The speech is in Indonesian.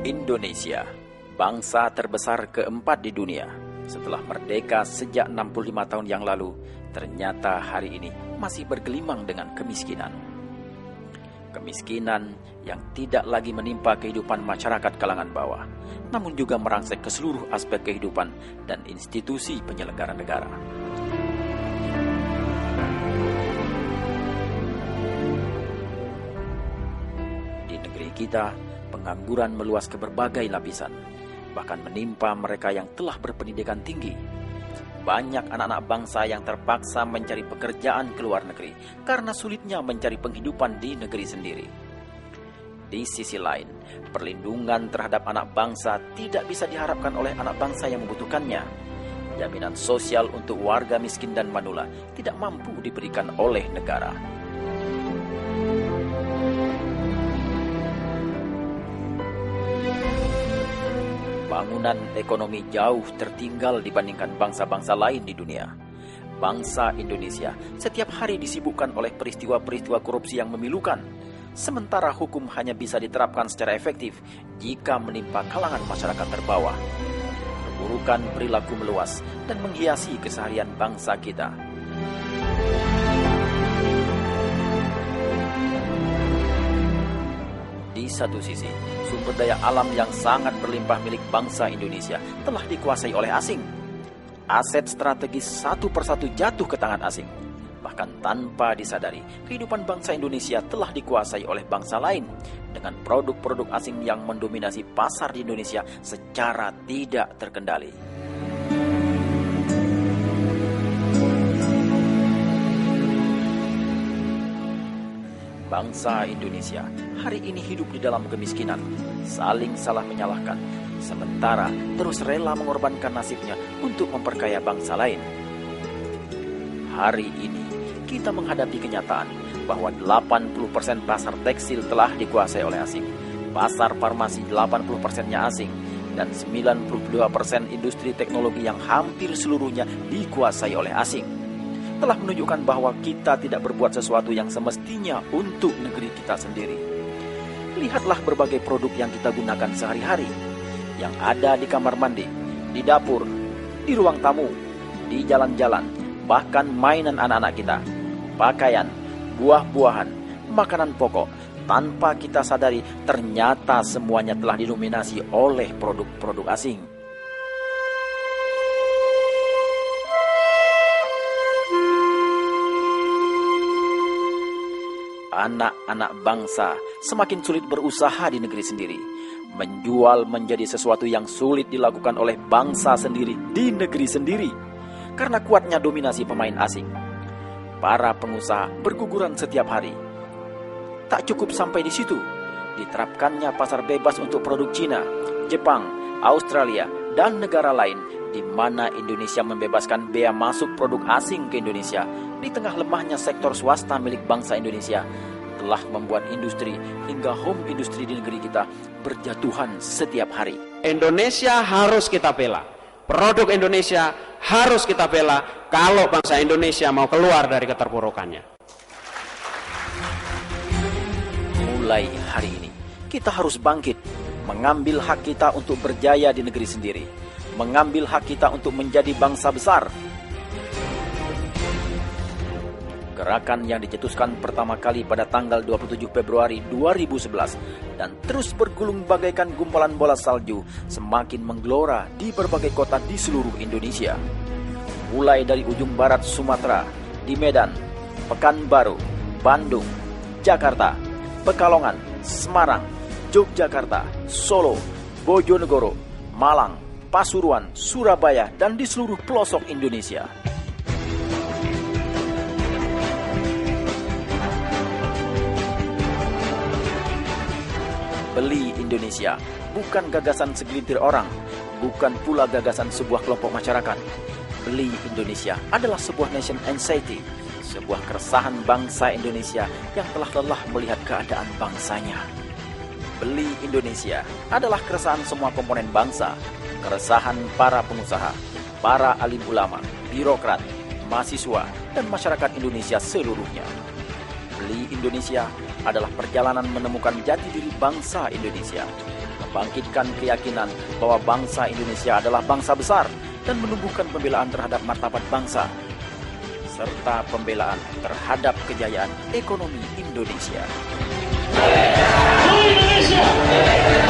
Indonesia, bangsa terbesar keempat di dunia. Setelah merdeka sejak 65 tahun yang lalu, ternyata hari ini masih bergelimang dengan kemiskinan. Kemiskinan yang tidak lagi menimpa kehidupan masyarakat kalangan bawah, namun juga merangsek ke seluruh aspek kehidupan dan institusi penyelenggara negara. Di negeri kita, pengangguran meluas ke berbagai lapisan, bahkan menimpa mereka yang telah berpendidikan tinggi. Banyak anak-anak bangsa yang terpaksa mencari pekerjaan ke luar negeri karena sulitnya mencari penghidupan di negeri sendiri. Di sisi lain, perlindungan terhadap anak bangsa tidak bisa diharapkan oleh anak bangsa yang membutuhkannya. Jaminan sosial untuk warga miskin dan manula tidak mampu diberikan oleh negara. Bangunan ekonomi jauh tertinggal dibandingkan bangsa-bangsa lain di dunia. Bangsa Indonesia setiap hari disibukkan oleh peristiwa-peristiwa korupsi yang memilukan, sementara hukum hanya bisa diterapkan secara efektif jika menimpa kalangan masyarakat terbawah. Perburukan perilaku meluas dan menghiasi keseharian bangsa kita. Di satu sisi, sumber daya alam yang sangat berlimpah milik bangsa Indonesia telah dikuasai oleh asing. Aset strategis satu persatu jatuh ke tangan asing. Bahkan tanpa disadari, kehidupan bangsa Indonesia telah dikuasai oleh bangsa lain dengan produk-produk asing yang mendominasi pasar di Indonesia secara tidak terkendali. Bangsa Indonesia hari ini hidup di dalam kemiskinan, saling salah menyalahkan, sementara terus rela mengorbankan nasibnya untuk memperkaya bangsa lain. Hari ini kita menghadapi kenyataan bahwa 80% pasar tekstil telah dikuasai oleh asing, pasar farmasi 80%-nya asing, dan 92% industri teknologi yang hampir seluruhnya dikuasai oleh asing. Telah menunjukkan bahwa kita tidak berbuat sesuatu yang semestinya untuk negeri kita sendiri. Lihatlah berbagai produk yang kita gunakan sehari-hari, yang ada di kamar mandi, di dapur, di ruang tamu, di jalan-jalan, bahkan mainan anak-anak kita, pakaian, buah-buahan, makanan pokok. Tanpa kita sadari, ternyata semuanya telah didominasi oleh produk-produk asing. Anak-anak bangsa semakin sulit berusaha di negeri sendiri. Menjual menjadi sesuatu yang sulit dilakukan oleh bangsa sendiri di negeri sendiri karena kuatnya dominasi pemain asing. Para pengusaha berguguran setiap hari. Tak cukup sampai di situ, diterapkannya pasar bebas untuk produk Cina, Jepang, Australia, dan negara lain di mana Indonesia membebaskan bea masuk produk asing ke Indonesia. Di tengah lemahnya sektor swasta milik bangsa Indonesia, telah membuat industri hingga home industri di negeri kita berjatuhan setiap hari. Indonesia harus kita bela. Produk Indonesia harus kita bela kalau bangsa Indonesia mau keluar dari keterpurukannya. Mulai hari ini, kita harus bangkit, mengambil hak kita untuk berjaya di negeri sendiri, mengambil hak kita untuk menjadi bangsa besar. Gerakan yang dicetuskan pertama kali pada tanggal 27 Februari 2011 dan terus bergulung bagaikan gumpalan bola salju semakin menggelora di berbagai kota di seluruh Indonesia. Mulai dari ujung barat Sumatera, di Medan, Pekanbaru, Bandung, Jakarta, Pekalongan, Semarang, Yogyakarta, Solo, Bojonegoro, Malang, Pasuruan, Surabaya, dan di seluruh pelosok Indonesia. Beli Indonesia bukan gagasan segelintir orang, bukan pula gagasan sebuah kelompok masyarakat. Beli Indonesia adalah sebuah nation anxiety, sebuah keresahan bangsa Indonesia yang telah lelah melihat keadaan bangsanya. Beli Indonesia adalah keresahan semua komponen bangsa, keresahan para pengusaha, para alim ulama, birokrat, mahasiswa, dan masyarakat Indonesia seluruhnya. Beli Indonesia adalah perjalanan menemukan jati diri bangsa Indonesia, membangkitkan keyakinan bahwa bangsa Indonesia adalah bangsa besar dan menumbuhkan pembelaan terhadap martabat bangsa serta pembelaan terhadap kejayaan ekonomi Indonesia. Indonesia!